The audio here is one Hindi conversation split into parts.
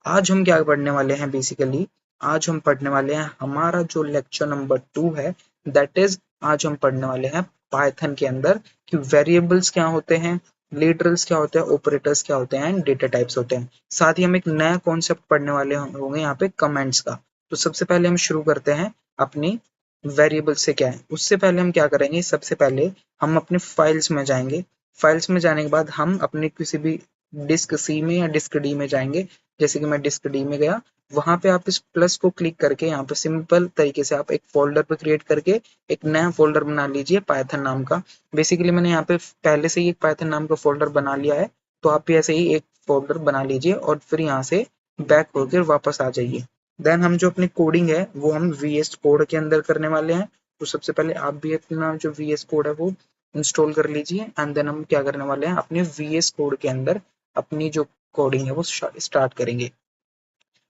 आज हम क्या पढ़ने वाले हैं बेसिकली, आज हम पढ़ने वाले हैं हमारा जो लेक्चर नंबर 2 है, दैट इज आज हम पढ़ने वाले हैं पाइथन के अंदर कि वेरिएबल्स क्या होते हैं, लिटरल्स क्या होते हैं, ऑपरेटर्स क्या होते हैं, डेटा टाइप्स होते हैं। साथ ही हम एक नया कॉन्सेप्ट पढ़ने वाले होंगे यहाँ पे कमेंट्स का। तो सबसे पहले हम शुरू करते हैं अपनी वेरिएबल से क्या है। उससे पहले हम क्या करेंगे, सबसे पहले हम अपने फाइल्स में जाएंगे। फाइल्स में जाने के बाद हम अपने किसी भी डिस्क सी में या डिस्क डी में जाएंगे। जैसे कि मैं डिस्क डी में गया, वहां पे आप इस प्लस को क्लिक करके यहाँ पे सिंपल तरीके से आप एक फोल्डर पे क्रिएट करके एक नया फोल्डर बना लीजिए पाइथन नाम का। बेसिकली मैंने यहाँ पे पहले से ही एक पाइथन नाम का फोल्डर बना लिया है, तो आप भी ऐसे ही एक फोल्डर बना लीजिए और फिर यहाँ से बैक होकर वापस आ जाइए। देन हम जो अपनी कोडिंग है वो हम VS कोड के अंदर करने वाले हैं। तो सबसे पहले आप भी अपना जो VS कोड है वो इंस्टॉल कर लीजिए एंड देन हम क्या करने वाले हैं, अपने VS कोड के अंदर अपनी जो कोडिंग है वो स्टार्ट करेंगे।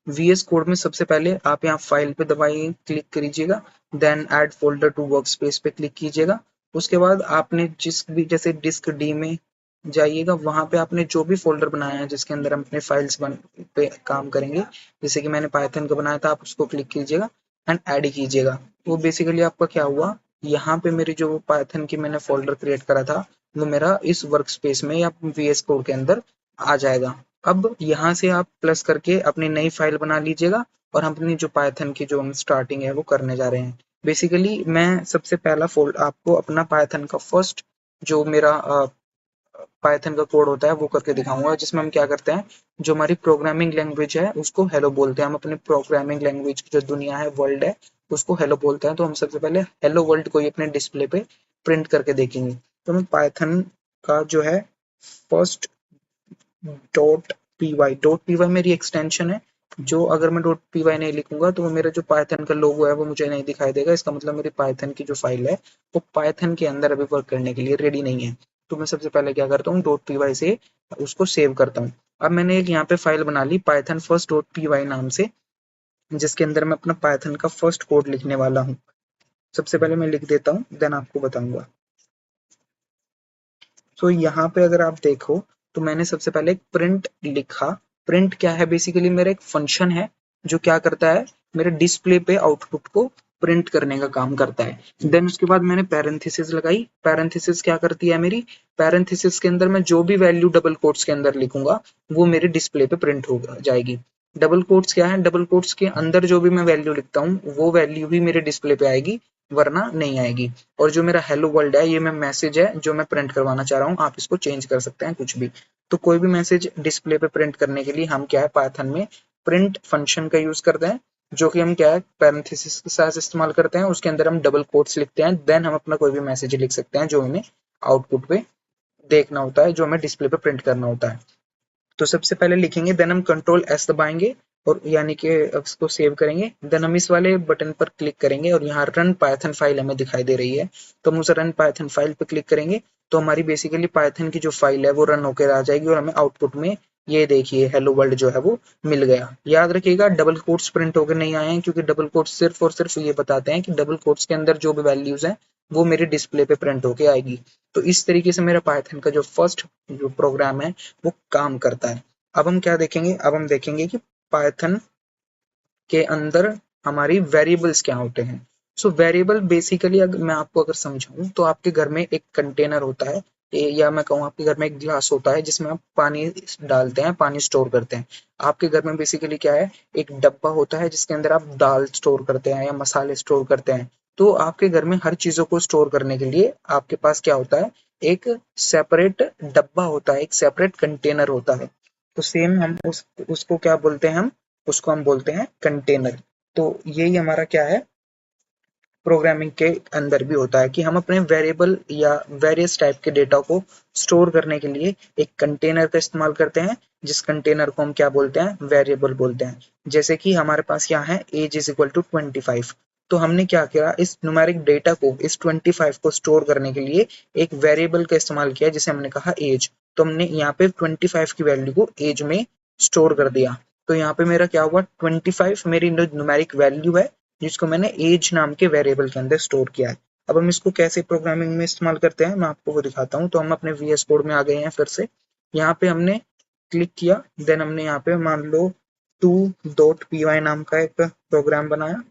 VS कोड में सबसे पहले आप यहाँ फाइल पे दबाइए, क्लिक करिएगा, then add folder to workspace पे क्लिक कीजिएगा। उसके बाद आपने जिस भी जैसे डिस्क डी में जाइएगा, वहां पे आपने जो भी फोल्डर बनाया है जिसके अंदर हम अपने फाइल्स पे काम करेंगे, जैसे कि मैंने पाइथन का बनाया था, आप उसको क्लिक कीजिएगा एंड ऐड कीजिएगा। तो बेसिकली आपका क्या हुआ, यहाँ पे मेरी जो पाइथन की मैंने फोल्डर क्रिएट करा था वो मेरा इस वर्क स्पेस में या VS कोड के अंदर आ जाएगा। अब यहाँ से आप प्लस करके अपनी नई फाइल बना लीजिएगा और हम अपनी जो पाइथन की जो हम स्टार्टिंग है वो करने जा रहे हैं। बेसिकली मैं सबसे पहला फोल्ड आपको अपना पाइथन का फर्स्ट जो मेरा पाइथन का कोड होता है वो करके दिखाऊंगा, जिसमें हम क्या करते हैं, जो हमारी प्रोग्रामिंग लैंग्वेज है उसको हेलो बोलते हैं। हम अपने प्रोग्रामिंग लैंग्वेज की जो दुनिया है, वर्ल्ड है, उसको हेलो बोलते हैं। तो हम सबसे पहले हेलो वर्ल्ड को ही अपने डिस्प्ले पे प्रिंट करके देखेंगे। तो मैं पाइथन का जो है फर्स्ट .py मेरी एक्सटेंशन है, जो अगर मैं .py नहीं लिखूंगा तो मेरा जो पाइथन का लोगो है वो मुझे नहीं दिखाई देगा। इसका मतलब मेरी पाइथन की जो फाइल है वो पाइथन के अंदर अभी वर्क करने के लिए रेडी नहीं है। तो मैं सबसे पहले क्या करता हूँ, .py से उसको सेव करता हूँ। अब मैंने एक यहाँ पे फाइल बना ली पाइथन फर्स्ट .py नाम से, जिसके अंदर मैं अपना पाइथन का फर्स्ट कोड लिखने वाला हूँ। सबसे पहले मैं लिख देता हूँ, देन आपको बताऊंगा। तो यहाँ पे अगर आप देखो तो मैंने सबसे पहले एक प्रिंट लिखा। प्रिंट क्या है, बेसिकली मेरा एक फंक्शन है जो क्या करता है, मेरे डिस्प्ले पे आउटपुट को प्रिंट करने का काम करता है। देन उसके बाद मैंने पैरेंथेसिस लगाई। पैरेंथेसिस क्या करती है, मेरी पैरेंथेसिस के अंदर मैं जो भी वैल्यू डबल कोट्स के अंदर लिखूंगा वो मेरे डिस्प्ले पे प्रिंट हो जाएगी। डबल कोट्स क्या है, डबल कोट्स के अंदर जो भी मैं वैल्यू लिखता हूँ वो वैल्यू भी मेरे डिस्प्ले पे आएगी, वरना नहीं आएगी। और जो मेरा हेलो वर्ल्ड है, ये मैं मैसेज है जो मैं प्रिंट करवाना चाह रहा हूँ, आप इसको चेंज कर सकते हैं कुछ भी। तो कोई भी मैसेज डिस्प्ले पे प्रिंट करने के लिए हम क्या है, पाइथन में प्रिंट फंक्शन का यूज करते हैं, जो कि हम क्या है पैरेंथेसिस के साथ इस्तेमाल करते हैं। उसके अंदर हम डबल कोट्स लिखते हैं, देन हम अपना कोई भी मैसेज लिख सकते हैं जो हमें आउटपुट पे देखना होता है, जो हमें डिस्प्ले पे प्रिंट करना होता है। तो सबसे पहले लिखेंगे, देन हम कंट्रोल एस दबाएंगे और यानी कि इसको सेव करेंगे। देन हम इस वाले बटन पर क्लिक करेंगे और यहाँ रन पाइथन फाइल हमें दिखाई दे रही है, तो हम उस रन पाइथन फाइल पे क्लिक करेंगे तो हमारी बेसिकली पाइथन की जो फाइल है वो रन होकर आ जाएगी और हमें आउटपुट में ये देखिए हेलो वर्ल्ड जो है वो मिल गया। याद रखिएगा डबल कोट्स प्रिंट होकर नहीं आए हैं, क्योंकि डबल कोट्स सिर्फ और सिर्फ ये बताते हैं कि डबल कोट्स के अंदर जो भी वैल्यूज हैं वो मेरे डिस्प्ले पे प्रिंट होके आएगी। तो इस तरीके से मेरा पाइथन का जो फर्स्ट जो प्रोग्राम है वो काम करता है। अब हम क्या देखेंगे, अब हम देखेंगे कि पाइथन के अंदर हमारी वेरिएबल्स क्या होते हैं। सो वेरिएबल बेसिकली अगर मैं आपको अगर समझाऊं तो आपके घर में एक कंटेनर होता है, या मैं कहूँ आपके घर में एक गिलास होता है जिसमें आप पानी डालते हैं, पानी स्टोर करते हैं। आपके घर में बेसिकली क्या है, एक डब्बा होता है जिसके अंदर आप दाल स्टोर करते हैं या मसाले स्टोर करते हैं। तो आपके घर में हर चीजों को स्टोर करने के लिए आपके पास क्या होता है, एक सेपरेट डब्बा होता है, एक सेपरेट कंटेनर होता है। तो सेम हम उसको क्या बोलते हैं, हम उसको हम बोलते हैं कंटेनर। तो यही हमारा क्या है, प्रोग्रामिंग के अंदर भी होता है कि हम अपने वेरिएबल या वेरियस टाइप के डेटा को स्टोर करने के लिए एक कंटेनर का इस्तेमाल करते हैं, जिस कंटेनर को हम क्या बोलते हैं, वेरिएबल बोलते हैं। जैसे कि हमारे पास क्या है, एज इज इक्वल टू 25। तो हमने क्या किया, इस न्यूमेरिक डेटा को, इस 25 को स्टोर करने के लिए एक वेरिएबल का इस्तेमाल किया जिसे हमने कहा एज। तो हमने यहाँ पे 25 की वैल्यू को एज में स्टोर कर दिया। तो यहाँ पे मेरा क्या हुआ, 25 मेरी न्यूमेरिक वैल्यू है जिसको मैंने एज नाम के वेरिएबल के अंदर स्टोर किया है। अब हम इसको कैसे प्रोग्रामिंग में इस्तेमाल करते हैं मैं आपको वो दिखाता हूँ। तो हम अपने VS कोड में आ गए हैं फिर से। यहाँ पे हमने क्लिक किया, देन हमने यहाँ पे मान लो 2.py नाम का एक प्रोग्राम बनाया,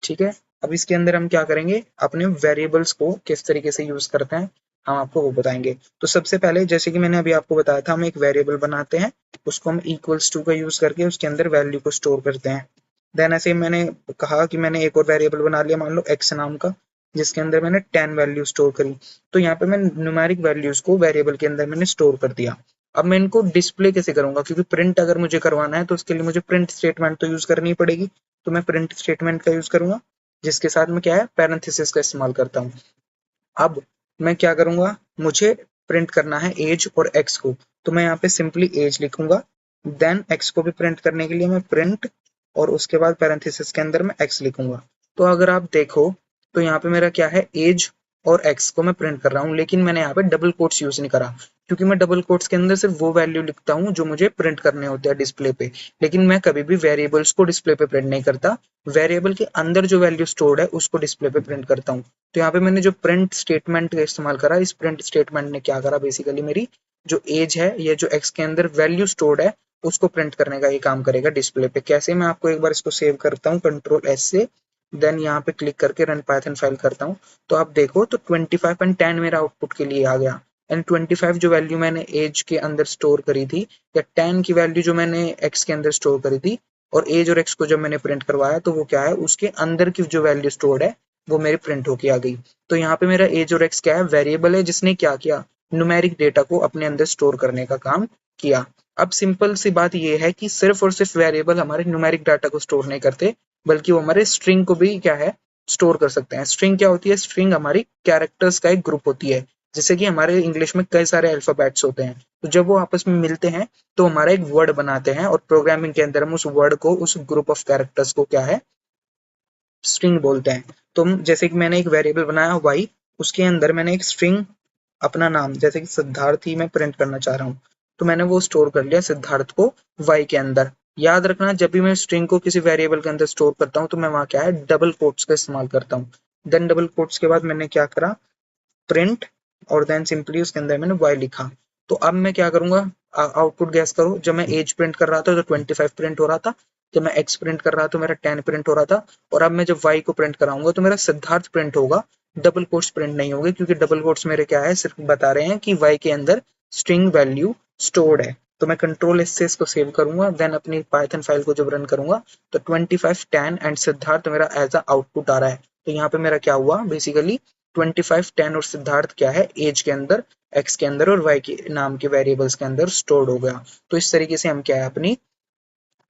ठीक है। अब इसके अंदर हम क्या करेंगे, अपने वेरिएबल्स को किस तरीके से यूज करते हैं हम आपको वो बताएंगे। तो सबसे पहले जैसे कि मैंने अभी आपको बताया था, हम एक वेरिएबल बनाते हैं, उसको हम इक्वल्स टू का यूज करके उसके अंदर वैल्यू को स्टोर करते हैं। देन ऐसे मैंने कहा कि मैंने एक और वेरिएबल बना लिया, मान लो x नाम का, जिसके अंदर मैंने 10 वैल्यू स्टोर करी। तो यहाँ पे मैं न्यूमेरिक वैल्यूज को वेरिएबल के अंदर मैंने स्टोर कर दिया। अब मैं इनको डिस्प्ले कैसे करूंगा, क्योंकि प्रिंट अगर मुझे करवाना है तो उसके लिए मुझे प्रिंट स्टेटमेंट तो यूज करनी पड़ेगी। तो मैं प्रिंट स्टेटमेंट का यूज करूंगा, जिसके साथ में क्या है, पैरेंथेसिस का इस्तेमाल करता हूँ। अब मैं क्या करूंगा, मुझे प्रिंट करना है एज और एक्स को, तो मैं यहाँ पे सिंपली एज लिखूंगा। देन एक्स को भी प्रिंट करने के लिए मैं प्रिंट, और उसके बाद पैरेंथेसिस के अंदर मैं एक्स लिखूंगा। तो अगर आप देखो तो यहाँ पे मेरा क्या है, एज और एक्स को मैं प्रिंट कर रहा हूँ, लेकिन मैंने यहाँ पे डबल कोट्स यूज नहीं करा, क्योंकि मैं डबल कोट्स के अंदर सिर्फ वो वैल्यू लिखता हूँ जो मुझे प्रिंट करने होते हैं डिस्प्ले पे, लेकिन मैं कभी भी वेरिएबल्स को डिस्प्ले पे प्रिंट नहीं करता। वेरिएबल के अंदर जो वैल्यू स्टोर्ड है उसको डिस्प्ले पे प्रिंट करता हूँ। तो यहाँ पे मैंने जो प्रिंट स्टेटमेंट का इस्तेमाल करा, इस प्रिंट स्टेटमेंट ने क्या करा, बेसिकली मेरी जो एज है या जो एक्स के अंदर वैल्यू स्टोर्ड है उसको प्रिंट करने का ये काम करेगा डिस्प्ले पे। कैसे, मैं आपको एक बार इसको सेव करता हूँ कंट्रोल एस से, देन यहाँ पे क्लिक करके रन पाइथन फाइल करता हूँ। तो आप देखो तो 25 एंड 10 मेरा आउटपुट के लिए आ गया। एंड 25 जो वैल्यू मैंने एज के अंदर स्टोर करी थी, या 10 की वैल्यू जो मैंने एक्स के अंदर स्टोर करी थी, और एज और एक्स को जब मैंने प्रिंट करवाया तो वो क्या है, उसके अंदर की जो वैल्यू स्टोर्ड है वो मेरी प्रिंट होके आ गई। तो यहाँ पे मेरा एज और एक्स क्या है, वेरिएबल है जिसने क्या किया, न्यूमेरिक डेटा को अपने अंदर स्टोर करने का काम किया। अब सिंपल सी बात ये है कि सिर्फ और सिर्फ वेरिएबल हमारे न्यूमेरिक डाटा को स्टोर नहीं करते, बल्कि वो हमारे स्ट्रिंग को भी क्या है, स्टोर कर सकते हैं। स्ट्रिंग क्या होती है, स्ट्रिंग हमारी कैरेक्टर्स का एक ग्रुप होती है। जैसे कि हमारे इंग्लिश में कई सारे अल्फाबेट्स होते हैं, तो जब वो आपस में मिलते हैं तो हमारा एक वर्ड बनाते हैं, और प्रोग्रामिंग के अंदर हम उस वर्ड को, उस ग्रुप ऑफ कैरेक्टर्स को क्या है, स्ट्रिंग बोलते हैं। तो जैसे कि मैंने एक वेरिएबल बनाया वाई, उसके अंदर मैंने एक स्ट्रिंग अपना नाम, जैसे कि सिद्धार्थ ही मैं प्रिंट करना चाह रहा हूँ, तो मैंने वो स्टोर कर लिया सिद्धार्थ को वाई के अंदर। याद रखना, जब भी मैं स्ट्रिंग को किसी वेरिएबल के अंदर स्टोर करता हूँ तो मैं वहाँ क्या है, डबल कोट्स का इस्तेमाल करता हूँ। देन डबल कोट्स के बाद मैंने क्या करा, प्रिंट, और देन सिंपली उसके अंदर मैंने वाई लिखा। तो अब मैं क्या करूंगा, आउटपुट गैस करो। जब मैं एज प्रिंट कर रहा था तो 25 प्रिंट हो रहा था, जब मैं एक्स प्रिंट कर रहा था तो मेरा 10 प्रिंट हो रहा था, और अब मैं जब वाई को प्रिंट कराऊंगा तो मेरा सिद्धार्थ प्रिंट होगा, डबल कोट्स प्रिंट नहीं होंगे, क्योंकि डबल कोट्स मेरे क्या है, सिर्फ बता रहे हैं कि वाई के अंदर स्ट्रिंग वैल्यू स्टोर्ड है। तो मैं कंट्रोल एस से इसको सेव करूंगा, देन अपनी पाइथन फाइल को जब रन करूंगा तो 25, 10 एंड सिद्धार्थ मेरा एज अ आउटपुट आ रहा है। तो यहाँ पे मेरा क्या हुआ, बेसिकली 25, 10 और सिद्धार्थ क्या है, एज के अंदर, एक्स के अंदर और वाई के नाम के वेरिएबल्स के अंदर स्टोर्ड हो गया। तो इस तरीके से हम क्या है, अपनी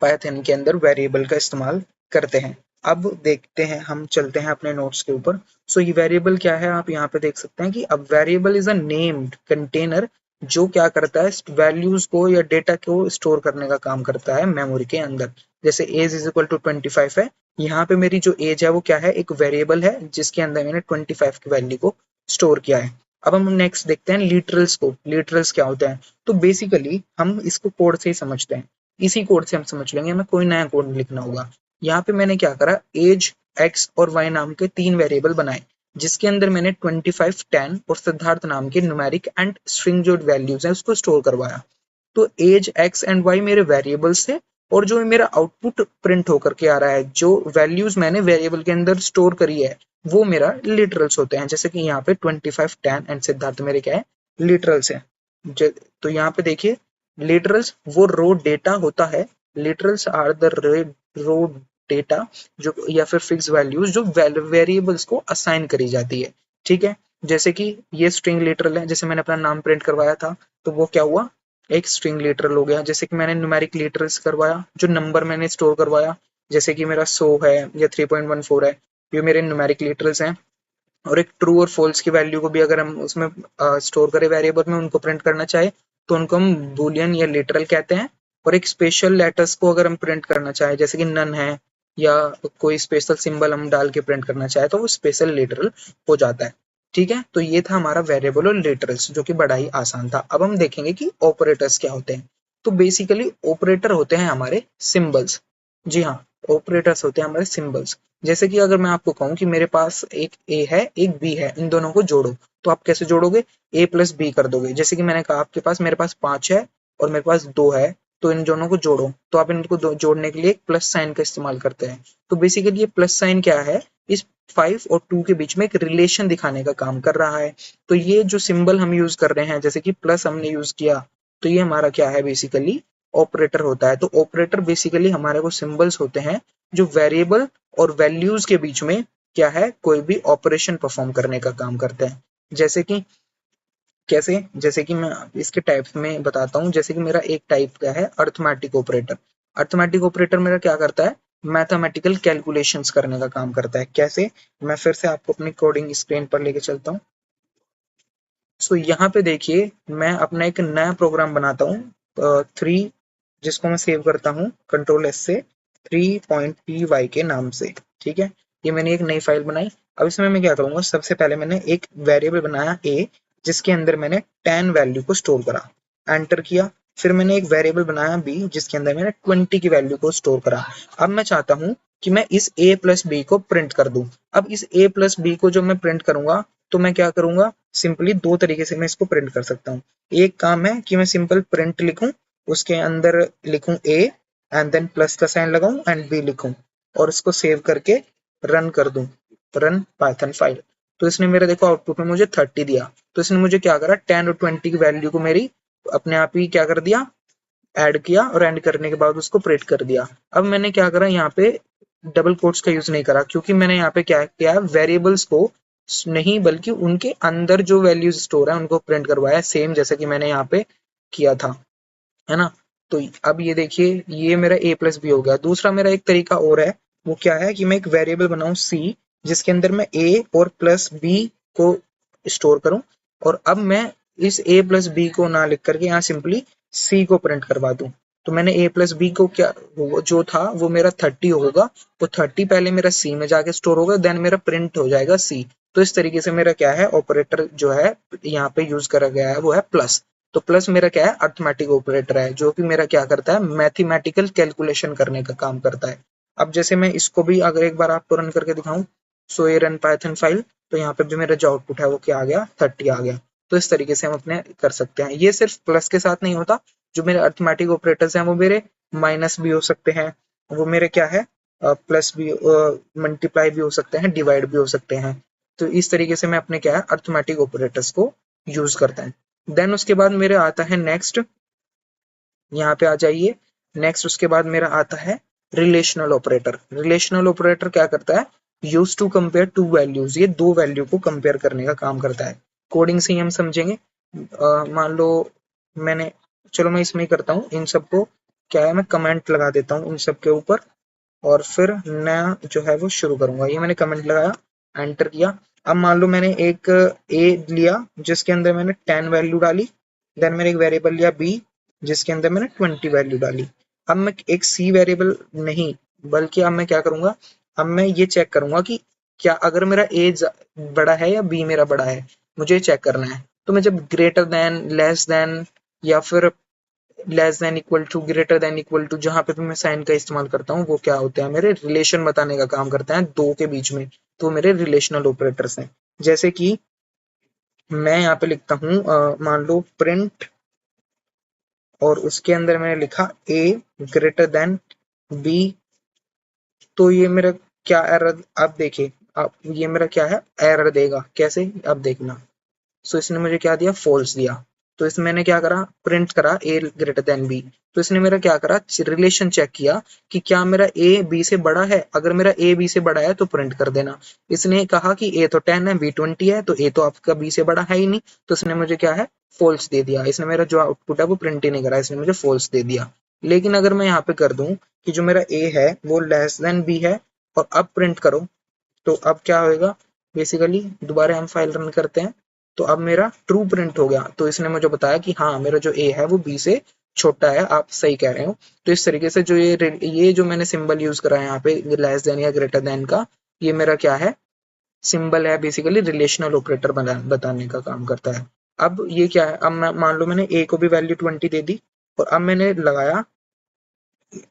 पाइथन के अंदर वेरिएबल का इस्तेमाल करते हैं। अब देखते हैं, हम चलते हैं अपने नोट्स के ऊपर। सो ये वेरिएबल क्या है, आप यहाँ पे देख सकते हैं कि अब variable is a named container, जो क्या करता है, वैल्यूज को या डेटा को स्टोर करने का काम करता है मेमोरी के अंदर। जैसे एज इज इक्वल टू 25 है, यहाँ पे मेरी जो एज है वो क्या है, एक वेरिएबल है जिसके अंदर मैंने 25 की वैल्यू को स्टोर किया है। अब हम नेक्स्ट देखते हैं लिटरल्स को। लिटरल्स क्या होता है, तो बेसिकली हम इसको कोड से ही समझते हैं, इसी कोड से हम समझ लेंगे, हमें कोई नया कोड नहीं लिखना होगा। यहाँ पे मैंने क्या करा, एज, एक्स और वाई नाम के 3 वेरिएबल बनाए, जिसके अंदर मैंने 25, 10 और सिद्धार्थ नाम के न्यूमेरिक एंड स्ट्रिंग जो वैल्यूज हैं उसको स्टोर करवाया। तो एज, एक्स एंड वाई मेरे वेरिएबल्स थे, और जो मेरा आउटपुट प्रिंट होकर के आ रहा है, जो वैल्यूज मैंने वेरिएबल के अंदर स्टोर करी है, वो मेरा लिटरल्स होते हैं। जैसे कि यहाँ पे 25, 10 एंड सिद्धार्थ मेरे क्या है, लिटरल्स है। तो यहाँ पे देखिए, लिटरल्स वो रो डेटा होता है, literals are the raw data जो, या फिर फिक्स वैल्यूज जो वेरिएबल्स को असाइन करी जाती है, ठीक है। जैसे कि ये स्ट्रिंग लिटरल है, जैसे मैंने अपना नाम प्रिंट करवाया था तो वो क्या हुआ, एक स्ट्रिंग लिटरल हो गया। जैसे कि मैंने न्यूमेरिक लिटरल्स करवाया, जो नंबर मैंने स्टोर करवाया, जैसे कि मेरा 100 है या 3.14 है, ये मेरे न्यूमेरिक लिटरल्स हैं। और एक ट्रू और फॉल्स की वैल्यू को भी अगर हम उसमें स्टोर करें वेरिएबल में, उनको प्रिंट करना चाहे तो उनको हम बूलियन या लिटरल कहते हैं। और एक स्पेशल लेटर्स को अगर हम प्रिंट करना चाहे, जैसे कि नन है, या कोई स्पेशल सिंबल हम डाल के प्रिंट करना चाहे, तो वो स्पेशल लिटरल हो जाता है, ठीक है। तो ये था हमारा वेरिएबल और लिटरल्स, जो कि बड़ा ही आसान था। अब हम देखेंगे कि ऑपरेटर्स क्या होते हैं। तो बेसिकली ऑपरेटर होते हैं हमारे सिंबल्स। जी हाँ, ऑपरेटर्स होते हैं हमारे सिंबल्स। जैसे कि अगर मैं आपको कहूँ कि मेरे पास एक ए है, एक बी है, इन दोनों को जोड़ो, तो आप कैसे जोड़ोगे, ए प्लस बी कर दोगे। जैसे कि मैंने कहा आपके पास, मेरे पास 5 है और मेरे पास 2 है, तो इन दोनों को जोड़ो, तो आप इनको जोड़ने के लिए एक प्लस साइन का इस्तेमाल करते हैं। तो बेसिकली ये प्लस साइन क्या है, इस 5 और 2 के बीच में एक रिलेशन दिखाने का काम कर रहा है। तो ये जो सिंबल हम यूज कर रहे हैं, जैसे कि प्लस हमने यूज किया, तो ये हमारा क्या है, बेसिकली ऑपरेटर होता है। तो ऑपरेटर बेसिकली हमारे वो सिंबल्स होते हैं जो वेरिएबल और वैल्यूज के बीच में क्या है, कोई भी ऑपरेशन परफॉर्म करने का काम करते हैं। जैसे कि कैसे, जैसे कि मैं इसके टाइप्स में बताता हूँ। जैसे कि मेरा एक टाइप का है अर्थमेटिक ऑपरेटर। अर्थमेटिक ऑपरेटर मेरा क्या करता है, मैथमेटिकल कैलकुलेशंस करने का काम करता है। कैसे, मैं फिर से आपको अपनी कोडिंग स्क्रीन पर लेके चलता हूँ। सो यहाँ पे देखिए, मैं अपना एक नया प्रोग्राम बनाता हूँ 3, जिसको मैं सेव करता हूँ कंट्रोल एस से, 3.py के नाम से। ठीक है, ये मैंने एक नई फाइल बनाई। अब इसमें मैं क्या करूंगा, सबसे पहले मैंने एक वेरिएबल बनाया a, जिसके अंदर मैंने 10 वैल्यू को स्टोर करा, एंटर किया। फिर मैंने एक वेरिएबल बनाया b, जिसके अंदर मैंने 20 की वैल्यू को स्टोर करा। अब मैं चाहता हूँ कि मैं इस a प्लस बी को प्रिंट कर दूं। अब इस a प्लस बी को जब मैं प्रिंट करूंगा, तो मैं क्या करूंगा, सिंपली दो तरीके से मैं इसको प्रिंट कर सकता हूँ। एक काम है कि मैं सिंपल प्रिंट लिखूं, उसके अंदर लिखूं a एंड देन प्लस का साइन लगाऊं एंड b लिखूं, और इसको सेव करके रन कर दूं, रन पाइथन फाइल। तो इसने मेरे देखो आउटपुट में मुझे 30 दिया। तो इसने मुझे क्या करा, 10 और 20 की वैल्यू को मेरी अपने आप ही क्या कर दिया, ऐड किया, और ऐड करने के बाद उसको प्रिंट कर दिया। अब मैंने क्या करा, यहाँ पे डबल कोट्स का यूज नहीं करा, क्योंकि मैंने यहाँ पे क्या किया, वेरिएबल्स को नहीं बल्कि उनके अंदर जो वैल्यूज स्टोर है उनको प्रिंट करवाया, सेम जैसे कि मैंने यहाँ पे किया था, है ना। तो अब ये देखिए, ये मेरा a प्लस बी हो गया। दूसरा मेरा एक तरीका और है, वो क्या है कि मैं एक वेरिएबल बनाऊं c, जिसके अंदर मैं a और प्लस b को स्टोर करूं, और अब मैं इस a प्लस बी को ना लिख करके यहाँ सिंपली c को प्रिंट करवा दूं। तो मैंने a प्लस बी को क्या, वो जो था वो मेरा 30 होगा, वो 30 पहले मेरा c में जाके स्टोर होगा, देन मेरा प्रिंट हो जाएगा c। तो इस तरीके से मेरा क्या है, ऑपरेटर जो है यहाँ पे यूज करा गया है वो है प्लस। तो प्लस मेरा क्या है, अर्थमेटिक ऑपरेटर है, जो कि मेरा क्या करता है, मैथमेटिकल कैलकुलेशन करने का काम करता है। अब जैसे मैं इसको भी अगर एक बार आपको रन करके दिखाऊं, सो ये रन पाइथन फाइल, तो यहाँ पे भी मेरा जो आउटपुट है वो क्या आ गया, 30 आ गया। तो इस तरीके से हम अपने कर सकते हैं। ये सिर्फ प्लस के साथ नहीं होता, जो मेरे अर्थमेटिक ऑपरेटर्स हैं वो मेरे माइनस भी हो सकते हैं, वो मेरे क्या है, प्लस भी, मल्टीप्लाई भी हो सकते हैं, डिवाइड भी हो सकते हैं। तो इस तरीके से मैं अपने क्या है, अर्थमेटिक ऑपरेटर्स को यूज करता है। देन उसके बाद मेरे आता है नेक्स्ट, यहाँ पे आ जाइए। नेक्स्ट उसके बाद मेरा आता है रिलेशनल ऑपरेटर। रिलेशनल ऑपरेटर क्या करता है, use to compare two values, ये दो वैल्यू को कंपेयर करने का काम करता है। कोडिंग से ही हम समझेंगे। मान लो मैंने, चलो मैं इसमें ही करता हूँ, इन सबको क्या है, मैं कमेंट लगा देता हूँ इन सब के ऊपर, और फिर नया जो है वो शुरू करूंगा। ये मैंने कमेंट लगाया, एंटर किया। अब मान लो मैंने एक ए लिया, जिसके अंदर मैंने 10 वैल्यू डाली, देन मैंने एक वेरिएबल लिया बी, जिसके अंदर मैंने 20 वैल्यू डाली। अब मैं एक सी वेरिएबल नहीं, बल्कि अब मैं क्या करूंगा, अब मैं ये चेक करूंगा कि क्या अगर मेरा ए बड़ा है या बी मेरा बड़ा है, मुझे चेक करना है। तो मैं जब ग्रेटर देन, लेस देन, या फिर less than equal to, greater than equal to, जहां पे भी मैं साइन का इस्तेमाल करता हूँ, वो क्या होते हैं, मेरे रिलेशन बताने का काम करते हैं दो के बीच में। तो मेरे रिलेशनल ऑपरेटर्स हैं। जैसे कि मैं यहाँ पे लिखता हूँ, मान लो प्रिंट, और उसके अंदर मैंने लिखा a ग्रेटर देन b, तो ये मेरा क्या एरर, आप देखिए, आप ये मेरा क्या है, एरर देगा। कैसे, अब देखना। सो इसने मुझे क्या दिया, फॉल्स दिया। तो इसमें मैंने क्या करा, प्रिंट करा a ग्रेटर देन b। तो इसने मेरा क्या करा, रिलेशन चेक किया कि क्या मेरा a b से बड़ा है। अगर मेरा a b से बड़ा है तो प्रिंट कर देना। इसने कहा कि a तो 10 है, b 20 है, तो a तो आपका b से बड़ा है ही नहीं, तो इसने मुझे क्या है, फॉल्स दे दिया। इसने मेरा जो आउटपुट है वो प्रिंट ही नहीं करा, इसने मुझे फॉल्स दे दिया। लेकिन अगर मैं यहाँ पे कर दूं कि जो मेरा a है वो लेस देन b है, और अब प्रिंट करो, तो अब क्या होएगा, बेसिकली दोबारा हम फाइल रन करते हैं, तो अब मेरा ट्रू प्रिंट हो गया। तो इसने मुझे बताया कि हाँ, मेरा जो ए है वो बी से छोटा है, आप सही कह रहे हो। तो इस तरीके से जो ये जो मैंने सिंबल यूज करा है यहाँ पे, लेस देन या ग्रेटर देन का, ये मेरा क्या है, सिंबल है, बेसिकली रिलेशनल ऑपरेटर बताने का काम करता है। अब ये क्या है, अब मैं मान लो मैंने ए को भी वैल्यू 20 दे दी, और अब मैंने लगाया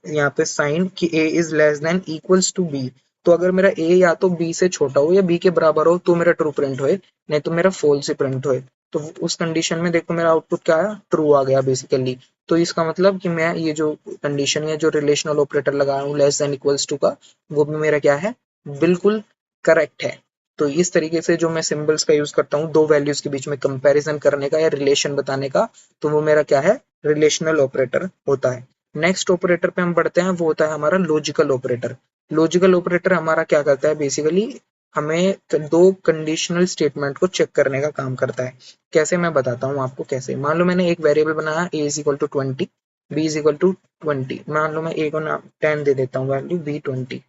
यहाँ पे साइन कि a is less than equals to b। तो अगर मेरा ए या तो बी से छोटा हो या बी के बराबर हो तो मेरा ट्रू प्रिंट होए, नहीं तो मेरा फॉल्स ही प्रिंट होए। तो उस कंडीशन में देखो मेरा आउटपुट क्या आया, ट्रू आ गया बेसिकली। तो इसका मतलब कि मैं ये जो कंडीशन या जो रिलेशनल ऑपरेटर लगाया हूँ लेस देन इक्वल्स टू का, वो भी मेरा क्या है, बिल्कुल करेक्ट है। तो इस तरीके से जो मैं सिंबल्स का यूज करता हूँ दो वैल्यूज के बीच में कंपैरिजन करने का या रिलेशन बताने का, तो वो मेरा क्या है, रिलेशनल ऑपरेटर होता है। नेक्स्ट ऑपरेटर पे हम बढ़ते हैं, वो होता है हमारा लॉजिकल ऑपरेटर। लॉजिकल ऑपरेटर हमारा क्या करता है, बेसिकली हमें दो कंडीशनल स्टेटमेंट को चेक करने का काम करता है। कैसे, मैं बताता हूँ आपको कैसे। मान लो मैंने एक वेरिएबल बनाया a is equal to 20, b is equal to 20। मान लो मैं a को नाम 10 दे देता हूँ, वैल्यू b 20।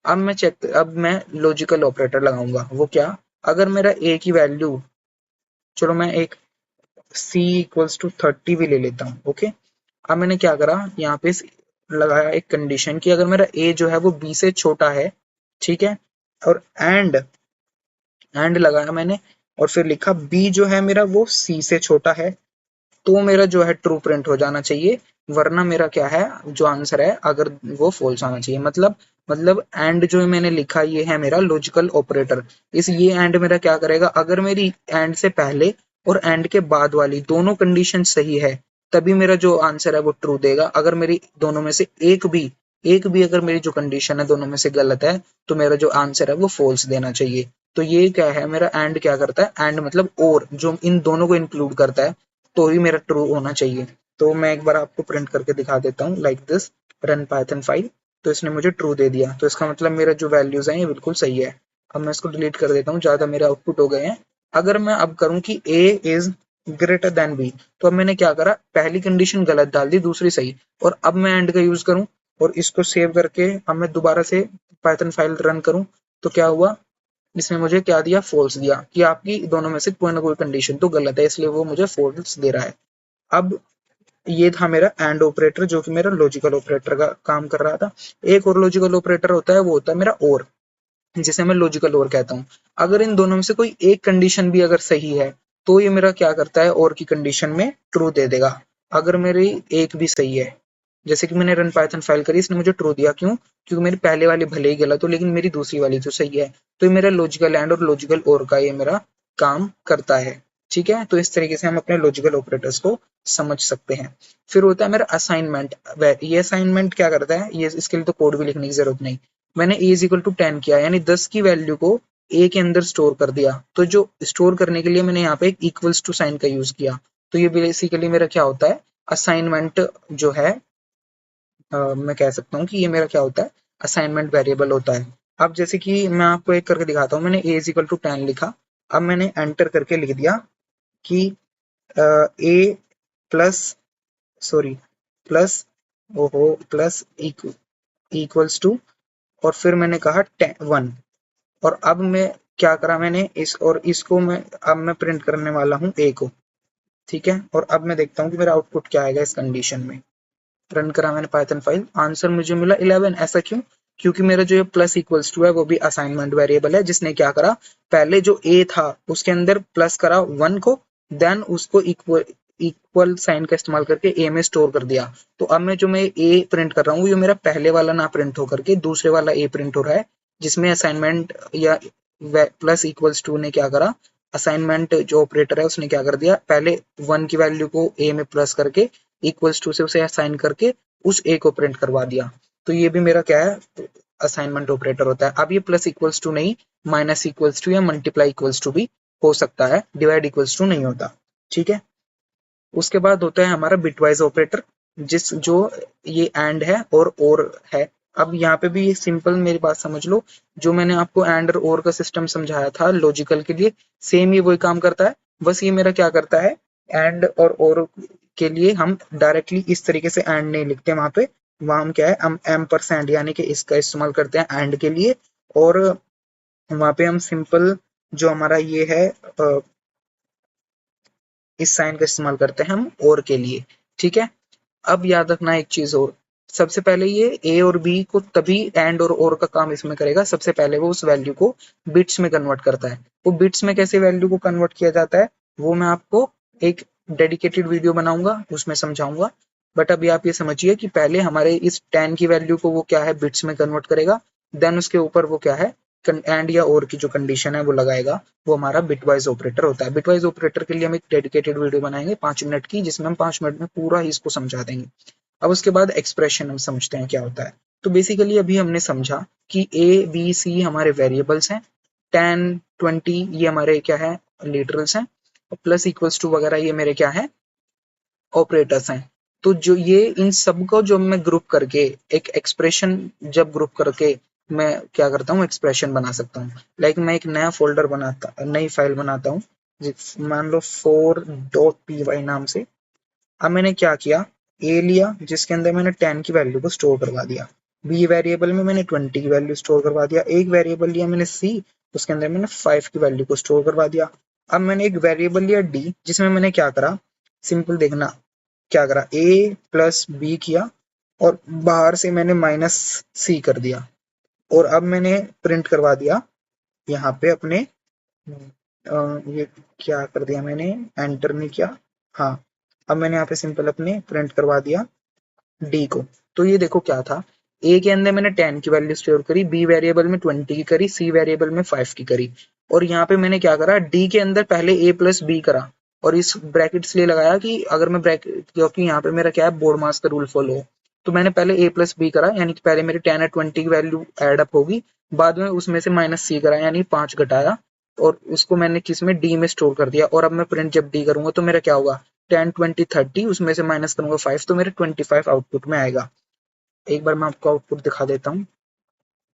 अब मैं लॉजिकल ऑपरेटर लगाऊंगा। वो क्या, अगर मेरा a की वैल्यू, चलो मैं एक c इक्वल्स टू 30 भी ले लेता हूँ, ओके। अब मैंने क्या करा, यहाँ पे लगाया एक कंडीशन कि अगर मेरा a जो है वो b से छोटा है, ठीक है, और एंड लगाया मैंने, और फिर लिखा b जो है मेरा वो c से छोटा है, तो मेरा जो है ट्रू प्रिंट हो जाना चाहिए। वरना मेरा क्या है, जो आंसर है अगर वो फॉल्स आना चाहिए। मतलब एंड जो मैंने लिखा ये है मेरा लॉजिकल ऑपरेटर। इस ये एंड मेरा क्या करेगा, अगर मेरी एंड से पहले और एंड के बाद वाली दोनों कंडीशन सही है तभी मेरा जो आंसर है वो ट्रू देगा। अगर मेरी दोनों में से एक भी अगर मेरी जो कंडीशन है दोनों में से गलत है तो मेरा जो आंसर है वो फॉल्स देना चाहिए। तो ये क्या है, मेरा एंड क्या करता है, एंड मतलब और जो इन दोनों को इंक्लूड करता है, तो ही मेरा ट्रू होना चाहिए। तो मैं एक बार आपको प्रिंट करके दिखा देता हूँ, like this run Python file. तो इसने मुझे ट्रू दे दिया, तो इसका मतलब मेरा जो वैल्यूज है ये बिल्कुल सही है। अब मैं इसको डिलीट कर देता हूँ, ज्यादा मेरे आउटपुट हो गए हैं। अगर मैं अब करूँ कि a is greater than b, तो अब मैंने क्या करा, पहली कंडीशन गलत डाल दी, दूसरी सही। और अब मैं एंड का यूज करूँ और इसको सेव करके अब मैं दोबारा से पाइथन फाइल रन करूँ, तो क्या हुआ, इसने मुझे क्या दिया, फॉल्स दिया कि आपकी दोनों में से कोई ना कोई कंडीशन तो गलत है, इसलिए वो मुझे फॉल्स दे रहा है। अब ये था मेरा एंड ऑपरेटर जो कि मेरा लॉजिकल ऑपरेटर का काम कर रहा था। एक और लॉजिकल ऑपरेटर होता है, वो होता है मेरा और, जिसे मैं लॉजिकल और कहता हूँ। अगर इन दोनों में से कोई एक कंडीशन भी अगर सही है तो ये मेरा क्या करता है, और की कंडीशन में ट्रू दे देगा। अगर मेरी एक भी सही है, जैसे कि मैंने रन पाइथन फाइल करी, इसने मुझे ट्रू दिया, क्यों, क्योंकि मेरी पहले वाली भले ही गलत हो लेकिन मेरी दूसरी वाली तो सही है। तो ये मेरा लॉजिकल एंड और लॉजिकल और का ये मेरा काम करता है। ठीक है, तो इस तरीके से हम अपने लॉजिकल ऑपरेटर्स को समझ सकते हैं। फिर होता है मेरा असाइनमेंट। ये असाइनमेंट क्या करता है, ये इसके लिए तो कोड भी लिखने की जरूरत नहीं। मैंने a इज इक्वल टू 10 किया, यानी 10 की वैल्यू को a के अंदर स्टोर कर दिया। तो जो स्टोर करने के लिए मैंने यहाँ पे एक इक्वल्स टू साइन का यूज किया। तो ये बेसिकली मेरा क्या होता है, असाइनमेंट जो है, मैं कह सकता हूँ कि ये मेरा क्या होता है, असाइनमेंट वेरिएबल होता है। अब जैसे कि मैं आपको एक करके दिखाता हूँ, मैंने a इज इक्वल टू 10 लिखा। अब मैंने एंटर करके लिख दिया कि a प्लस, सॉरी, प्लस, ओहो, प्लस इक्वल्स टू, और फिर मैंने कहा 1। और अब मैं क्या करा, मैंने इस और इसको मैं अब मैं प्रिंट करने वाला हूँ a को, ठीक है। और अब मैं देखता हूँ कि मेरा आउटपुट क्या आएगा इस कंडीशन में। रन करा मैंने पाइथन फाइल, आंसर मुझे मिला 11। ऐसा क्यों, क्योंकि मेरा जो प्लस इक्वल्स टू है वो भी असाइनमेंट वेरिएबल है, जिसने क्या करा, पहले जो a था उसके अंदर प्लस करा 1 को, देन उसको इक्वल साइन का इस्तेमाल करके a में स्टोर कर दिया। तो अब मैं a प्रिंट कर रहा हूँ, ये मेरा पहले वाला ना प्रिंट होकर के दूसरे वाला a प्रिंट हो रहा है, जिसमें असाइनमेंट या प्लस इक्वल्स टू ने क्या करा, असाइनमेंट जो ऑपरेटर है उसने क्या कर दिया, पहले 1 की वैल्यू को a में प्लस करके इक्वल्स टू से उसे असाइन करके उस a को प्रिंट करवा दिया। तो ये भी मेरा क्या है, असाइनमेंट ऑपरेटर होता है। अब ये प्लस इक्वल्स टू नहीं, माइनस इक्वल्स टू या मल्टीप्लाई इक्वल्स टू भी हो सकता है, डिवाइड इक्वल्स टू नहीं होता। ठीक है, उसके बाद होता है हमारा बिटवाइज ऑपरेटर, जिस जो ये एंड है और है। अब यहाँ पे भी सिंपल मेरी बात समझ लो, जो मैंने आपको एंड और का सिस्टम समझाया था लॉजिकल के लिए, सेम ये वही काम करता है। बस ये मेरा क्या करता है, एंड और के लिए हम डायरेक्टली इस तरीके से एंड नहीं लिखते, वहां हम क्या है, हम एम्परसैंड यानी कि इसका इस्तेमाल करते हैं एंड के लिए। और वहां पे हम सिंपल जो हमारा ये है इस साइन का इस्तेमाल करते हैं हम और के लिए। ठीक है, अब याद रखना एक चीज और, सबसे पहले ये ए और बी को तभी एंड और का काम इसमें करेगा, सबसे पहले वो उस वैल्यू को बिट्स में कन्वर्ट करता है। वो बिट्स में कैसे वैल्यू को कन्वर्ट किया जाता है वो मैं आपको एक डेडिकेटेड वीडियो बनाऊंगा, उसमें समझाऊंगा। बट अभी आप ये समझिए कि पहले हमारे इस 10 की वैल्यू को वो क्या है, बिट्स में कन्वर्ट करेगा। देन उसके ऊपर वो क्या है, एंड या और की जो कंडीशन है वो लगाएगा, वो हमारा बिटवाइज ऑपरेटर होता है। बिटवाइज ऑपरेटर के लिए हम एक डेडिकेटेड वीडियो बनाएंगे 5 मिनट की, जिसमें हम 5 मिनट में पूरा ही इसको समझा देंगे। अब उसके बाद एक्सप्रेशन हम समझते हैं क्या होता है। तो बेसिकली अभी हमने समझा कि ए बी सी हमारे वेरिएबल्स हैं, 10 20 ये हमारे क्या है, लिटरल्स हैं, प्लस इक्वल्स टू वगैरह ये मेरे क्या है, ऑपरेटर्स हैं। तो जो ये इन सबको जो मैं ग्रुप करके एक एक्सप्रेशन, जब ग्रुप करके मैं क्या करता हूँ, एक्सप्रेशन बना सकता हूँ। लाइक मैं एक नया फोल्डर बनाता, नई फाइल बनाता हूँ, मान लो 4.py नाम से। अब मैंने क्या किया, ए लिया जिसके अंदर मैंने 10 की वैल्यू को स्टोर करवा दिया, बी वेरिएबल में मैंने 20 की वैल्यू स्टोर करवा दिया, एक वेरिएबल लिया मैंने सी, उसके अंदर मैंने 5 की वैल्यू को स्टोर करवा दिया। अब मैंने एक वेरिएबल लिया डी, जिसमें मैंने क्या करा, सिंपल देखना, क्या करा, ए प्लस बी किया और बाहर से मैंने माइनस सी कर दिया, और अब मैंने प्रिंट करवा दिया यहाँ पे अपने ये क्या कर दिया मैंने, एंटर नहीं किया, हाँ। अब मैंने यहाँ पे सिंपल अपने प्रिंट करवा दिया डी को। तो ये देखो क्या था, ए के अंदर मैंने 10 की वैल्यू स्टोर करी, बी वेरिएबल में 20 की करी, सी वेरिएबल में 5 की करी, और यहाँ पे मैंने क्या करा, डी के अंदर पहले ए प्लस बी करा, और इस ब्रैकेट इसलिए लगाया कि अगर मैं ब्रैकेट, क्योंकि यहाँ पे मेरा क्या है, बोर्ड मास का रूल फॉलो हो। तो मैंने पहले ए प्लस बी करा, यानी कि पहले मेरे 10 और 20 की वैल्यू एड अप होगी, बाद में उसमें से माइनस सी करा, यानी 5 घटाया, और उसको मैंने किस में, डी में स्टोर कर दिया। और अब मैं प्रिंट जब डी करूंगा तो मेरा क्या होगा, 10 20 30, उसमें से माइनस करूंगा 5, तो मेरे 25 आउटपुट में आएगा। एक बार मैं आपको आउटपुट दिखा देता हूँ,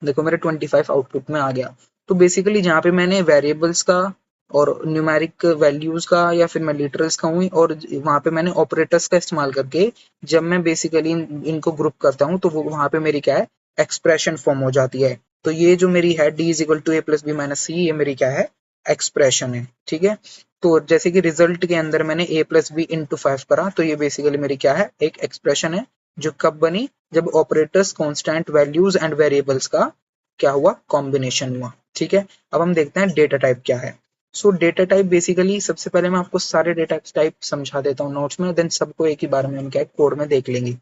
देखो मेरे 25 आउटपुट में आ गया। तो बेसिकली जहाँ पे मैंने वेरिएबल्स का और न्यूमेरिक वैल्यूज का या फिर मैं लिटरल्स का हूँ, और वहाँ पे मैंने ऑपरेटर्स का इस्तेमाल करके जब मैं बेसिकली इनको ग्रुप करता हूँ, तो वो वहाँ पे मेरी क्या है, एक्सप्रेशन फॉर्म हो जाती है। तो ये जो मेरी है D is equal to A plus B minus C, ये मेरी क्या है, एक्सप्रेशन है, ठीक है। तो जैसे कि रिजल्ट के अंदर मैंने ए प्लस बी इंटू 5 करा, तो ये बेसिकली मेरी क्या है, एक एक्सप्रेशन है, जो कब बनी, जब operators constant values and variables का क्या हुआ, कॉम्बिनेशन हुआ, ठीक है। अब हम देखते हैं डेटा टाइप क्या है। सो डेटा टाइप बेसिकली, सबसे पहले मैं आपको सारे डेटा टाइप समझा देता हूँ नोट्स में, देन सबको एक ही बार में हम क्या है, कोड में देख लेंगे।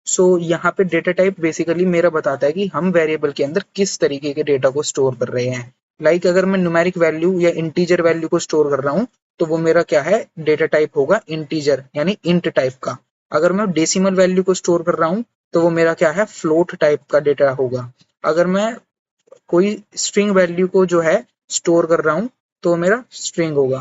सो यहाँ पे डेटा टाइप बेसिकली मेरा बताता है कि हम वेरिएबल के अंदर किस तरीके के डेटा को स्टोर कर रहे हैं। लाइक अगर मैं न्यूमेरिक वैल्यू या इंटीजर वैल्यू को स्टोर कर रहा हूँ, तो वो मेरा क्या है, डेटा टाइप होगा इंटीजर, यानी इंट टाइप का। अगर मैं डेसिमल वैल्यू को स्टोर कर रहा हूँ, तो वो मेरा क्या है, फ्लोट टाइप का डेटा होगा। अगर मैं कोई स्ट्रिंग वैल्यू को जो है स्टोर कर रहा हूँ, तो वो मेरा स्ट्रिंग होगा।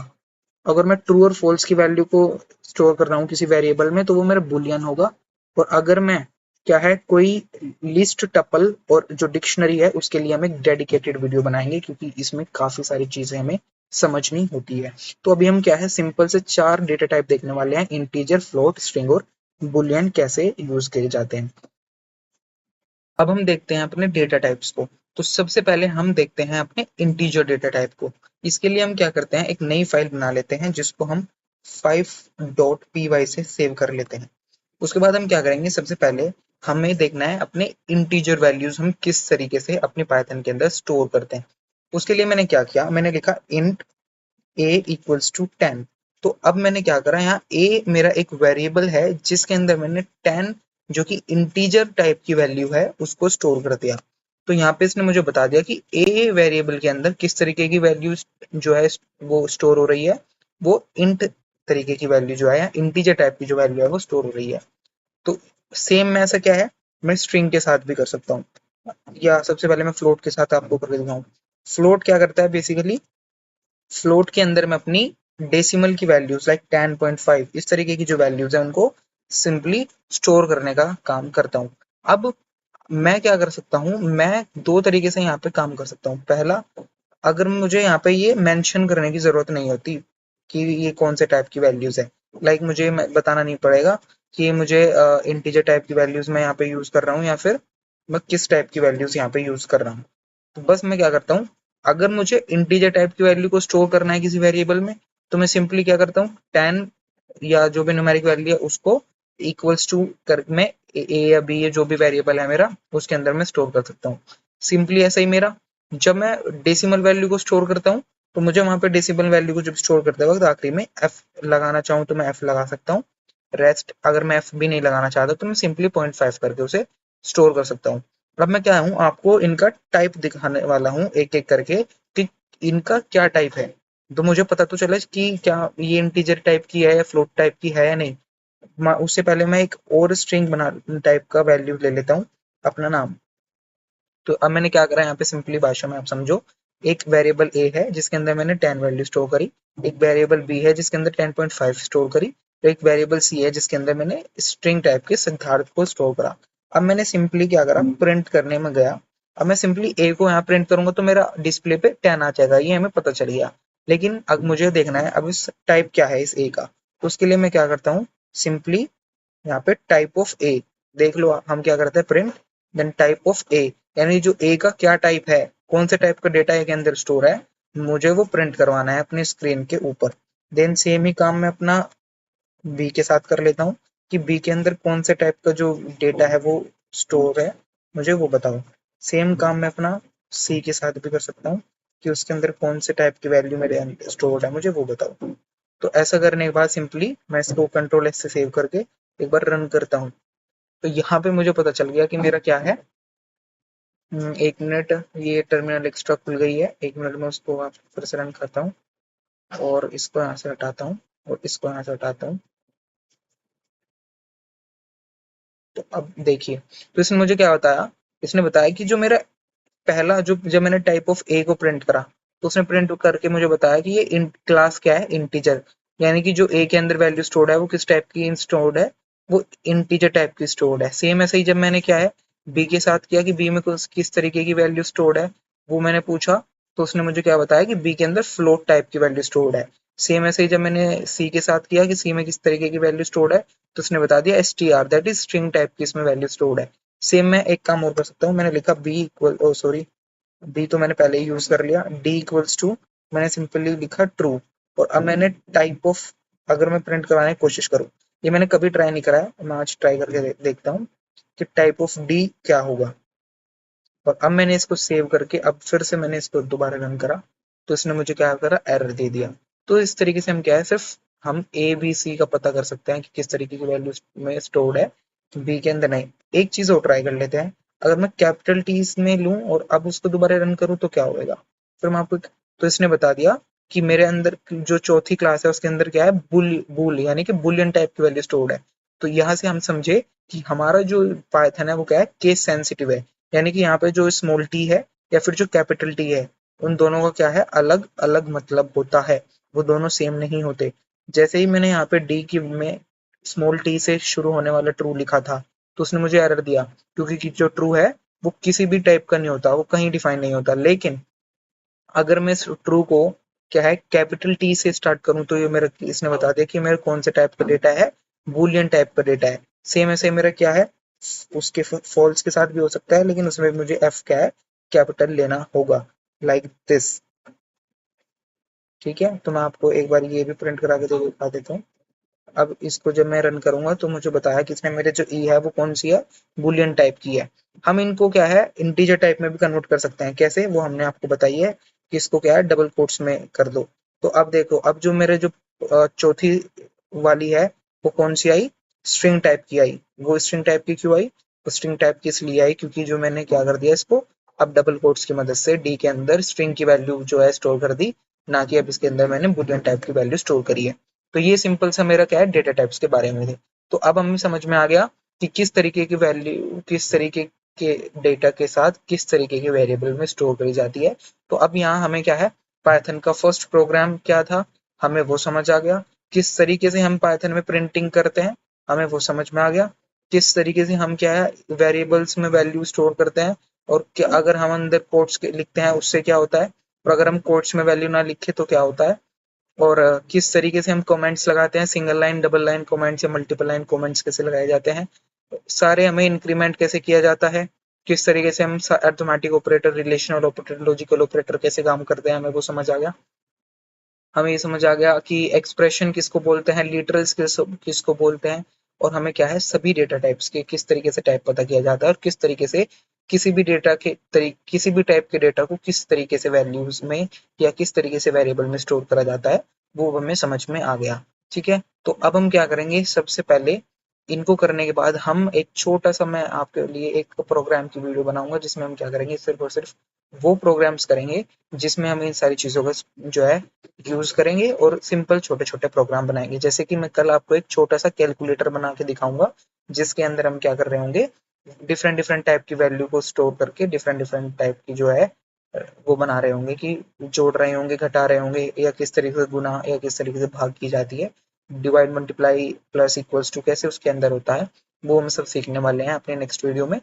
अगर मैं ट्रू और फॉल्स की वैल्यू को स्टोर कर रहा हूँ किसी वेरिएबल में, तो वो मेरा बुलियन होगा। और अगर मैं क्या है, कोई लिस्ट टपल और जो डिक्शनरी है, उसके लिए हम एक डेडिकेटेड वीडियो बनाएंगे, क्योंकि इसमें काफी सारी चीजें हमें समझनी होती है। तो अभी हम क्या है, सिंपल से 4 डेटा टाइप देखने वाले हैं, इंटीजर, फ्लोट, स्ट्रिंग और बुलियन कैसे यूज किए जाते हैं। अब हम देखते हैं अपने डेटा टाइप्स को। तो सबसे पहले हम देखते हैं अपने इंटीजर डेटा टाइप को। इसके लिए हम क्या करते हैं, एक नई फाइल बना लेते हैं, जिसको हम 5.py से सेव कर लेते हैं। उसके बाद हम क्या करेंगे, सबसे पहले हमें देखना है अपने इंटीजर वैल्यूज हम किस तरीके से अपने पाइथन के अंदर स्टोर करते हैं। उसके लिए मैंने क्या किया, मैंने लिखा इंट a इक्वल्स टू 10। तो अब मैंने क्या करा, यहाँ a मेरा एक वेरिएबल है, जिसके अंदर मैंने 10 जो कि इंटीजर टाइप की वैल्यू है, उसको स्टोर कर दिया। तो यहाँ पे इसने मुझे बता दिया कि a वेरिएबल के अंदर किस तरीके की वैल्यू जो है वो स्टोर हो रही है, वो इंट तरीके की वैल्यू जो है, इंटीजर टाइप की जो वैल्यू है वो स्टोर हो रही है। तो सेम में ऐसा क्या है, मैं स्ट्रिंग के साथ भी कर सकता हूँ, या सबसे पहले मैं फ्लोट के साथ आपको करके दिखाऊँ। फ्लोट क्या करता है, बेसिकली फ्लोट के अंदर मैं अपनी डेसिमल की वैल्यूज लाइक 10.5 इस तरीके की जो वैल्यूज है, उनको सिंपली स्टोर करने का काम करता हूँ। अब मैं क्या कर सकता हूँ, मैं दो तरीके से यहाँ पे काम कर सकता हूँ। पहला, अगर मुझे यहाँ पे ये मेंशन करने की जरूरत नहीं होती कि ये कौन से टाइप की वैल्यूज है, लाइक मुझे बताना नहीं पड़ेगा कि मुझे इंटीजर टाइप की वैल्यूज मैं यहाँ पे यूज कर रहा हूँ, या फिर मैं किस टाइप की वैल्यूज यहाँ पे यूज कर रहा हूँ। तो बस मैं क्या करता हूँ, अगर मुझे इंटीजर टाइप की वैल्यू को स्टोर करना है किसी वेरिएबल में, तो मैं सिंपली क्या करता हूँ, 10 या जो भी न्यूमेरिक वैल्यू है उसको इक्वल्स टू कर मैं ए या बी, जो भी वेरिएबल है मेरा, उसके अंदर मैं स्टोर कर सकता हूँ। सिंपली ऐसा ही मेरा, जब मैं डेसिमल वैल्यू को स्टोर करता हूँ, तो मुझे वहां पे डेसिमल वैल्यू को जब स्टोर करते वक्त आखिरी में एफ लगाना चाहूँ तो मैं एफ लगा सकता हूँ। रेस्ट अगर मैं एफ भी नहीं लगाना चाहता, तो मैं सिंपली 0.5 करके उसे स्टोर कर सकता हूँ। अब मैं क्या हूँ, आपको इनका टाइप दिखाने वाला हूँ एक एक करके कि इनका क्या टाइप है, तो मुझे पता तो चले कि क्या ये इंटीजर टाइप की है या फ्लोट टाइप की है या नहीं। उससे पहले मैं एक और स्ट्रिंग बना टाइप का वैल्यू ले लेता हूँ, अपना नाम। तो अब मैंने क्या करा यहाँ पे, सिंपली भाषा में आप समझो, एक वेरिएबल ए है जिसके अंदर मैंने 10 वैल्यू स्टोर करी, एक वेरिएबल बी है जिसके अंदर 10.5 स्टोर करी, तो एक वेरिएबल सी है जिसके अंदर मैंने स्ट्रिंग टाइप के सिद्धार्थ को स्टोर करा। अब मैंने सिंपली क्या करा, प्रिंट करने में गया। अब मैं सिंपली ए को यहाँ प्रिंट करूंगा तो मेरा डिस्प्ले पे 10 आ जाएगा, ये हमें पता चल गया। लेकिन अब मुझे देखना है अब इस टाइप क्या है इस ए का, तो उसके लिए मैं क्या करता हूँ, सिंपली यहाँ पे टाइप ऑफ ए, देख लो हम क्या करते हैं, प्रिंट देन टाइप ऑफ ए, यानी जो ए का क्या टाइप है, कौन से टाइप का डेटा ए के अंदर स्टोर है, मुझे वो प्रिंट करवाना है अपनी स्क्रीन के ऊपर। देन सेम ही काम मैं अपना बी के साथ कर लेता हूँ कि बी के अंदर कौन से टाइप का जो डेटा है वो स्टोर है, मुझे वो बताओ। सेम काम मैं अपना सी के साथ भी कर सकता हूँ कि उसके अंदर कौन से टाइप की वैल्यू मेरे स्टोर्ड है, मुझे वो बताओ। तो ऐसा करने के बाद सिंपली मैं इसको कंट्रोल एस से सेव करके एक बार रन करता हूँ। तो यहाँ पे मुझे पता चल गया कि मेरा क्या है। 1 मिनट, ये टर्मिनल एक्स्ट्रा खुल गई है, 1 मिनट में उसको फिर से रन करता हूँ और इसको यहाँ से हटाता हूँ और इसको यहाँ से हटाता हूँ। तो अब देखिए, तो इसने मुझे क्या बताया, इसने बताया कि जो मेरा पहला जो जब मैंने टाइप ऑफ ए को प्रिंट करा, तो उसने प्रिंट करके मुझे बताया कि ये क्लास क्या है, इंटीजर, यानी कि जो ए के अंदर वैल्यू स्टोर्ड है वो किस टाइप की स्टोर्ड है, वो इंटीजर टाइप की स्टोर्ड है। सेम ऐसे ही जब मैंने क्या है बी के साथ किया कि बी में किस तरीके की वैल्यू स्टोर्ड है, वो मैंने पूछा, तो उसने मुझे क्या बताया कि बी के अंदर फ्लोट टाइप की वैल्यू स्टोर्ड है। सेम ऐसे ही जब मैंने सी के साथ किया कि सी में किस तरीके की वैल्यू स्टोर्ड है, तो उसने बता दिया str, that is string type की इसमें वैल्यू स्टोर्ड है। सेम मैं एक काम और कर सकता हूँ, मैंने लिखा बी इक्वल, ओ सॉरी, बी तो मैंने पहले ही यूज कर लिया, डी इक्वल्स टू, मैंने सिंपली लिखा ट्रू। और अब मैंने टाइप ऑफ, अगर मैं प्रिंट कराने की कोशिश करूँ, ये मैंने कभी ट्राई नहीं करा है, मैं आज ट्राई करके देखता हूँ कि टाइप ऑफ डी क्या होगा। और अब मैंने इसको सेव करके अब फिर से मैंने इसको दोबारा रन करा, तो इसने मुझे क्या करा, एरर दे दिया। तो इस तरीके से हम क्या है, सिर्फ हम ए बी सी का पता कर सकते हैं कि किस तरीके की वैल्यू में स्टोर्ड है, बी के अंदर नहीं। एक चीज और ट्राई कर लेते हैं, अगर मैं कैपिटल टी में लूं और अब उसको दोबारा रन करूं तो क्या होगा, फिर मैं आपको, तो इसने बता दिया कि मेरे अंदर जो चौथी क्लास है उसके अंदर क्या है, बुल यानी कि बुलियन टाइप की वैल्यू स्टोर्ड है। तो यहाँ से हम समझे कि हमारा जो पाइथन है वो क्या है, केस सेंसिटिव है, यानी कि यहाँ पे जो स्मॉल टी है या फिर जो कैपिटल टी है, उन दोनों का क्या है, अलग अलग मतलब होता है, वो दोनों सेम नहीं होते। जैसे ही मैंने यहाँ पे डी की में स्मॉल टी से शुरू होने वाला ट्रू लिखा था, तो उसने मुझे एरर दिया, क्योंकि जो ट्रू है वो किसी भी टाइप का नहीं होता, वो कहीं डिफाइन नहीं होता। लेकिन अगर मैं इस ट्रू को क्या है कैपिटल टी से स्टार्ट करूं, तो ये मेरा, इसने बता दिया कि मेरे कौन से टाइप का डेटा है, बुलियन टाइप का डेटा है। सेम ऐसे मेरा क्या है, उसके फॉल्स के साथ भी हो सकता है, लेकिन उसमें मुझे एफ क्या है, कैपिटल लेना होगा, लाइक दिस। ठीक है, तो मैं आपको एक बार ये भी प्रिंट करा के दिखा देता हूँ। अब इसको जब मैं रन करूंगा तो मुझे बताया कि इसमें मेरे जो ई है वो कौन सी है, बुलियन टाइप की है। हम इनको क्या है इंटीजर टाइप में भी कन्वर्ट कर सकते हैं, कैसे वो हमने आपको बताई है कि इसको क्या है डबल कोट्स में कर दो। तो अब देखो, अब जो मेरे जो चौथी वाली है वो कौन सी आई, स्ट्रिंग टाइप की आई। वो स्ट्रिंग टाइप की क्यों आई, वो स्ट्रिंग टाइप की इसलिए आई क्योंकि जो मैंने क्या कर दिया इसको, अब डबल कोट्स की मदद से डी के अंदर स्ट्रिंग की वैल्यू जो है स्टोर कर दी, ना कि अब इसके अंदर मैंने बुलियन टाइप की वैल्यू स्टोर करी है। तो ये सिंपल सा मेरा क्या है डेटा टाइप्स के बारे में थे। तो अब हमें समझ में आ गया कि किस तरीके की वैल्यू किस तरीके के डेटा के साथ किस तरीके के वेरिएबल में स्टोर करी जाती है। तो अब यहाँ हमें क्या है, पाइथन का फर्स्ट प्रोग्राम क्या था, हमें वो समझ आ गया। किस तरीके से हम पाइथन में प्रिंटिंग करते हैं, हमें वो समझ में आ गया। किस तरीके से हम क्या है वेरिएबल्स में वैल्यू स्टोर करते हैं, और क्या अगर हम अंदर कोट्स के लिखते हैं उससे क्या होता है, और अगर हम कोट्स में वैल्यू ना लिखे तो क्या होता है। और किस तरीके से हम कमेंट्स लगाते हैं, single line double line comments या मल्टीपल लाइन कमेंट्स कैसे लगाए जाते हैं, सारे हमें इंक्रीमेंट कैसे किया जाता है, किस तरीके से हम arithmetic operator, relational operator, logical operator कैसे काम करते हैं, हमें वो समझ आ गया। हमें ये समझ आ गया कि एक्सप्रेशन किसको बोलते हैं, लिटरल्स किसको बोलते हैं, और हमें क्या है सभी डेटा टाइप्स के किस तरीके से टाइप पता किया जाता है, और किस तरीके से किसी भी डेटा के किसी भी टाइप के डेटा को किस तरीके से वैल्यूज में या किस तरीके से वेरिएबल में स्टोर करा जाता है, वो हमें समझ में आ गया। ठीक है, तो अब हम क्या करेंगे, सबसे पहले इनको करने के बाद हम एक छोटा सा, मैं आपके लिए एक प्रोग्राम की वीडियो बनाऊंगा जिसमें हम क्या करेंगे, सिर्फ और सिर्फ वो प्रोग्राम्स करेंगे जिसमें हम इन सारी चीज़ों का जो है यूज़ करेंगे और सिंपल छोटे छोटे प्रोग्राम बनाएंगे। जैसे कि मैं कल आपको एक छोटा सा कैलकुलेटर बना के दिखाऊंगा जिसके अंदर हम क्या कर रहे होंगे, डिफरेंट डिफरेंट टाइप की वैल्यू को स्टोर करके डिफरेंट डिफरेंट टाइप की जो है वो बना रहे होंगे कि जोड़ रहे होंगे, घटा रहे होंगे, या किस तरीके से गुना या किस तरीके से भाग की जाती है, divide multiply plus equals to कैसे उसके अंदर होता है, वो हम सब सीखने वाले हैं अपने नेक्स्ट वीडियो में।